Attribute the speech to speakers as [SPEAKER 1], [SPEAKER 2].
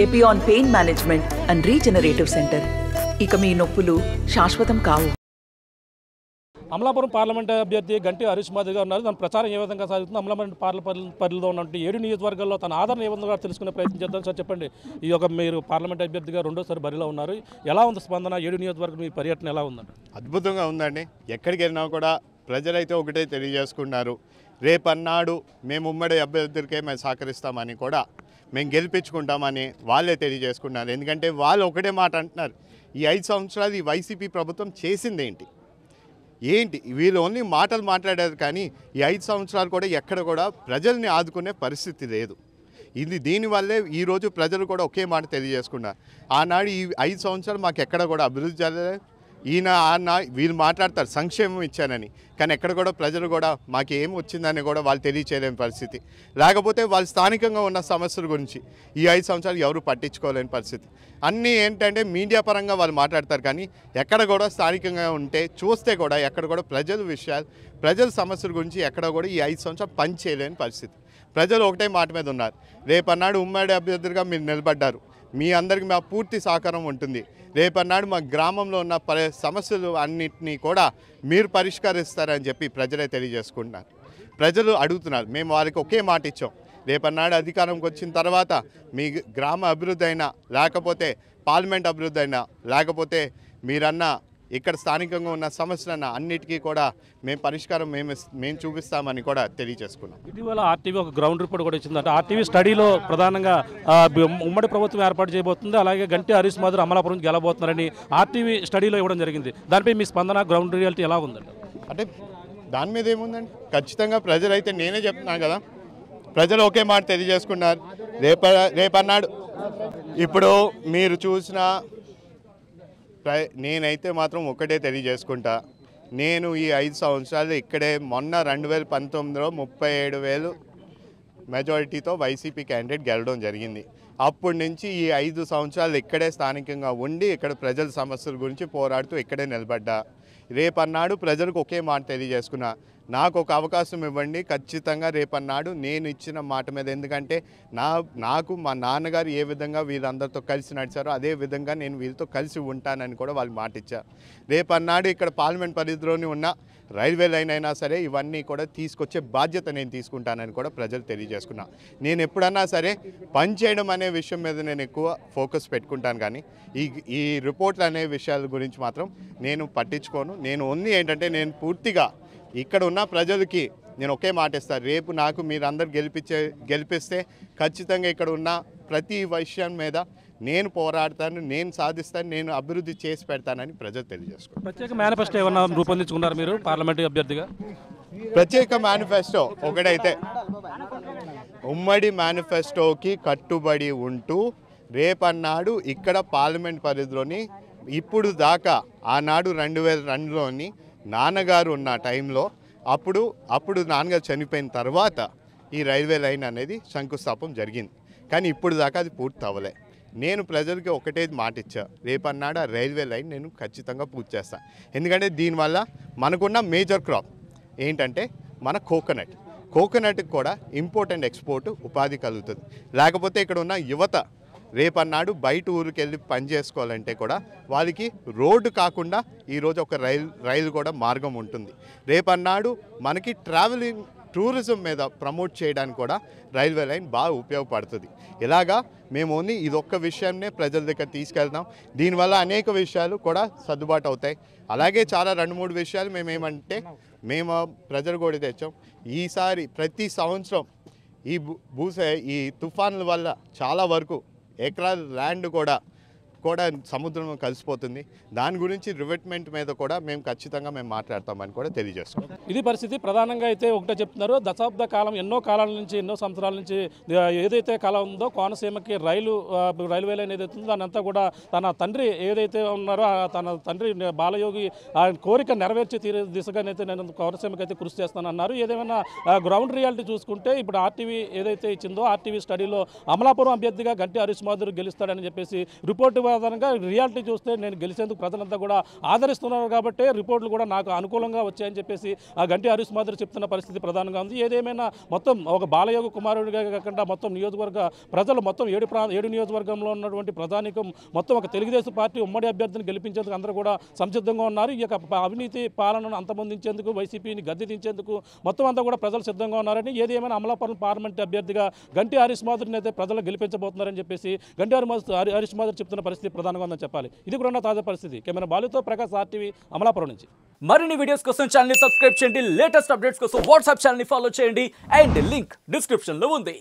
[SPEAKER 1] Epione pain management and regenerative centre. ఇక మీ నొప్పులు శాశ్వతం కావు.
[SPEAKER 2] అమలాపురం పార్లమెంట్ అభ్యర్థి గంటి హరీష్ మాధవ్ గారు ఉన్నారు. దాని ప్రచారం ఏ విధంగా సాగుతుంది, అమలాపురం పరిధిలో ఉన్నటువంటి 7 నియోజకవర్గాల్లో తన ఆదరణ ఏ విధంగా తెలుసుకునే ప్రయత్నం చేద్దాం. సార్ చెప్పండి, ఈ యొక్క మీరు పార్లమెంట్ అభ్యర్థిగా రెండోసారి బరిలో ఉన్నారు. ఎలా ఉంది స్పందన? 7 నియోజకవర్గం మీ పర్యటన ఎలా ఉందండి?
[SPEAKER 3] అద్భుతంగా ఉందండి. ఎక్కడికి వెళ్ళినా కూడా ప్రజలైతే ఒకటే తెలియజేసుకున్నారు, రేపన్నాడు మేము ఉమ్మడి అభ్యర్థులకే మేము సహకరిస్తామని కూడా మేము గెలిపించుకుంటామని వాళ్ళే తెలియజేసుకున్నారు. ఎందుకంటే వాళ్ళు ఒకటే మాట అంటున్నారు, ఈ 5 సంవత్సరాలు ఈ వైసీపీ ప్రభుత్వం చేసిందేంటి, వీళ్ళు ఓన్లీ మాటలు మాట్లాడారు కానీ ఈ 5 సంవత్సరాలు కూడా ఎక్కడ కూడా ప్రజల్ని ఆదుకునే పరిస్థితి లేదు. దీనివల్లే ఈరోజు ప్రజలు కూడా ఒకే మాట తెలియజేసుకున్నారు, ఆనాడు ఈ 5 సంవత్సరాలు మాకు ఎక్కడ కూడా అభివృద్ధి జరగలేదు. వీళ్ళు మాట్లాడతారు సంక్షేమం ఇచ్చానని, కానీ ఎక్కడ కూడా ప్రజలు కూడా మాకు ఏం వచ్చిందని కూడా వాళ్ళు తెలియచేయలేని పరిస్థితి. లేకపోతే వాళ్ళు స్థానికంగా ఉన్న సమస్యల గురించి ఈ 5 సంవత్సరాలు ఎవరు పట్టించుకోలేని పరిస్థితి. అన్నీ ఏంటంటే మీడియా పరంగా వాళ్ళు మాట్లాడతారు కానీ ఎక్కడ కూడా స్థానికంగా ఉంటే చూస్తే కూడా ఎక్కడ కూడా ప్రజల సమస్యల గురించి ఎక్కడ కూడా ఈ 5 సంవత్సరాలు పని చేయలేని పరిస్థితి. ప్రజలు ఒకటే మాట మీద ఉన్నారు, రేపన్నాడు ఉమ్మడి అభ్యర్థులుగా మీరు నిలబడ్డారు, మీ అందరికీ మా పూర్తి సహకారం ఉంటుంది, రేపన్నాడు మా గ్రామంలో ఉన్న సమస్యలు అన్నింటినీ కూడా మీరు పరిష్కరిస్తారని చెప్పి ప్రజలే తెలియజేసుకుంటున్నారు. ప్రజలు అడుగుతున్నారు, మేము వారికి ఒకే మాట ఇచ్చాం, రేపన్నాడు అధికారంకి వచ్చిన తర్వాత మీ గ్రామ అభివృద్ధి అయినా లేకపోతే పార్లమెంట్ అభివృద్ధి అయినా లేకపోతే మీరన్న ఇక్కడ స్థానికంగా ఉన్న సమస్యలన్న అన్నిటికీ కూడా మేము పరిష్కారం మేము చూపిస్తామని కూడా తెలియజేసుకున్నాం.
[SPEAKER 2] ఇటీవల ఆర్టీవీ ఒక గ్రౌండ్ రిపోర్ట్ కూడా ఇచ్చిందంటే ఆర్టీవీ స్టడీలో ప్రధానంగా ఉమ్మడి ప్రభుత్వం ఏర్పాటు చేయబోతుంది, అలాగే గంటి హరీష్ మాధవ్ అమలాపురం గెలబోతున్నారని ఆర్టీవీ స్టడీలో ఇవ్వడం జరిగింది. దానిపై మీ స్పందన, గ్రౌండ్ రియాలిటీ ఎలా ఉందండి?
[SPEAKER 3] అంటే దాని మీద ఏముందండి, ఖచ్చితంగా ప్రజలైతే నేనే చెప్తున్నాను కదా, ప్రజలు ఒకే మాట తెలియజేసుకున్నారు. రేపన్నాడు ఇప్పుడు మీరు చూసిన నేనైతే మాత్రం ఒకటే తెలియజేసుకుంటా, నేను ఈ 5 సంవత్సరాలు ఇక్కడే మొన్న 2019లో 37,000 మెజారిటీతో వైసీపీ క్యాండిడేట్ గెలవడం జరిగింది. అప్పటి నుంచి ఈ 5 సంవత్సరాలు ఇక్కడే స్థానికంగా ఉండి ఇక్కడ ప్రజల సమస్యల గురించి పోరాడుతూ ఇక్కడే నిలబడ్డా. రేపన్నాడు ప్రజలకు ఒకే మాట తెలియజేసుకున్నా, నాకు ఒక అవకాశం ఇవ్వండి, ఖచ్చితంగా రేపన్నాడు నేను ఇచ్చిన మాట మీద, ఎందుకంటే నాకు మా నాన్నగారు ఏ విధంగా వీళ్ళందరితో కలిసి నడిచారో అదే విధంగా నేను వీళ్ళతో కలిసి ఉంటానని కూడా వాళ్ళు మాట ఇచ్చారు. రేపన్నాడు ఇక్కడ పార్లమెంట్ పరిధిలోని ఉన్న రైల్వే లైన్ అయినా సరే ఇవన్నీ కూడా తీసుకొచ్చే బాధ్యత నేను తీసుకుంటానని కూడా ప్రజలు తెలియజేసుకున్నా. నేను ఎప్పుడన్నా సరే పనిచేయడం అనే విషయం మీద నేను ఎక్కువ ఫోకస్ పెట్టుకుంటాను కానీ ఈ రిపోర్ట్లు అనే విషయాల గురించి మాత్రం నేను పట్టించుకోను. నేను ఓన్లీ ఏంటంటే నేను పూర్తిగా ఇక్కడ ఉన్న ప్రజలకి నేను ఒకే మాట ఇస్తాను, రేపు నాకు మీరందరూ గెలిపిస్తే ఖచ్చితంగా ఇక్కడ ఉన్న ప్రతి విషయం మీద నేను పోరాడతాను, నేను సాధిస్తాను, నేను అభివృద్ధి చేసి పెడతానని ప్రజలు తెలియజేసుకుంటారు.
[SPEAKER 2] ప్రత్యేక మేనిఫెస్టో ఏమన్నా రూపొందించుకున్నారు మీరు పార్లమెంటరీ అభ్యర్థిగా?
[SPEAKER 3] ప్రత్యేక మేనిఫెస్టో ఒకటైతే ఉమ్మడి మేనిఫెస్టోకి కట్టుబడి ఉంటూ రేపన్నాడు ఇక్కడ పార్లమెంట్ పరిధిలోని ఇప్పుడు దాకా ఆనాడు 2002లోని నాన్నగారు ఉన్న టైంలో అప్పుడు నాన్నగారు చనిపోయిన తర్వాత ఈ రైల్వే లైన్ అనేది శంకుస్థాపన జరిగింది, కానీ ఇప్పుడు దాకా అది పూర్తి అవ్వలే. నేను ప్రజలకి ఒకటే మాట ఇచ్చా, రేపన్నాడు ఆ రైల్వే లైన్ నేను ఖచ్చితంగా పూర్తి చేస్తాను. ఎందుకంటే దీనివల్ల మనకున్న మేజర్ క్రాప్ ఏంటంటే మన కోకోనట్కి కూడా ఇంపోర్ట్ ఎక్స్పోర్ట్ ఉపాధి కలుగుతుంది. లేకపోతే ఇక్కడ ఉన్న యువత రేపన్నాడు బయట ఊరికి వెళ్ళి పని చేసుకోవాలంటే కూడా వాళ్ళకి రోడ్డు కాకుండా ఈరోజు ఒక రైలు కూడా మార్గం ఉంటుంది. రేపన్నాడు మనకి టూరిజం మీద ప్రమోట్ చేయడానికి కూడా రైల్వే లైన్ బాగా ఉపయోగపడుతుంది. ఇలాగా మేము ఓన్లీ ఇదొక్క విషయాన్నే ప్రజల దగ్గర తీసుకెళ్తాం, దీనివల్ల అనేక విషయాలు కూడా సర్దుబాటు అవుతాయి. అలాగే చాలా 2-3 విషయాలు మేము ప్రజలు కూడా తెచ్చాం. ఈసారి ప్రతి సంవత్సరం ఈ తుఫాన్ల వల్ల చాలా వరకు ఎకరాల ల్యాండ్ కూడా సముద్రంలో కలిసిపోతుంది. దాని గురించి రివెట్మెంట్ మీద కూడా మేము ఖచ్చితంగా మాట్లాడతామని కూడా తెలియజేసుకుంటాం.
[SPEAKER 2] ఇది పరిస్థితి. ప్రధానంగా అయితే ఒకటే చెప్తున్నారు, దశాబ్ద కాలం ఎన్నో కాలాల నుంచి ఎన్నో సంవత్సరాల నుంచి ఏదైతే కాలం ఉందో కోనసీమకి రైల్వే లైన్ ఏదైతే ఉందో దానంతా కూడా తన తండ్రి ఏదైతే ఉన్నారో తన తండ్రి బాలయోగి ఆ కోరిక నెరవేర్చి తీరే దిశగానైతే నేను కోనసీమకి అయితే కృషి చేస్తానన్నారు. ఏదేమైనా గ్రౌండ్ రియాలిటీ చూసుకుంటే ఇప్పుడు ఆర్టీవీ ఏదైతే ఇచ్చిందో ఆర్టీవీ స్టడీలో అమలాపురం అభ్యర్థిగా గంటి హరీష్ మాధవ్ గెలుస్తాడని చెప్పేసి రిపోర్టు ఆధారంగా రియాలిటీ చూస్తే నేను గెలిచేందుకు ప్రజలంతా కూడా ఆదరిస్తున్నారు కాబట్టి రిపోర్టులు కూడా నాకు అనుకూలంగా వచ్చాయని చెప్పేసి ఆ గంటి హరీష్ మాధురి చెప్తున్న పరిస్థితి ప్రధానంగా ఉంది. ఏదేమైనా మొత్తం ఒక బాలయోగ కుమారుడిగా కాకుండా మొత్తం నియోజకవర్గ ప్రజలు మొత్తం 7 నియోజకవర్గంలో ఉన్నటువంటి ప్రధానికం మొత్తం ఒక తెలుగుదేశం పార్టీ ఉమ్మడి అభ్యర్థిని గెలిపించేందుకు అందరూ కూడా సంసిద్ధంగా ఉన్నారు. ఈ యొక్క అవినీతి పాలనను అంతమొందించేందుకు వైసీపీని గద్దెదించేందుకు మొత్తం అంతా కూడా ప్రజలు సిద్ధంగా ఉన్నారని, ఏదేమైనా అమలాపురం పార్లమెంట్ అభ్యర్థిగా గంటి హరీష్ మాధురిని అయితే ప్రజలు గెలిపించబోతున్నారని చెప్పేసి గంటి హరీష్ మాధురి చెప్తున్న పరిస్థితి ప్రధానంగా ఉందని చెప్పాలి. ఇది కూడా తాజా పరిస్థితి. కెమెరా బాలుతో ప్రకాష్ RTV అమలాపురం నుంచి.
[SPEAKER 4] మరిన్ని వీడియోస్ కోసం ఛానల్ ని సబ్స్క్రైబ్ చేయండి. లేటెస్ట్ అప్డేట్స్ కోసం వాట్సాప్ ఛానల్ ని ఫాలో చేయండి. అండ్ లింక్ డిస్క్రిప్షన్ లో ఉంది.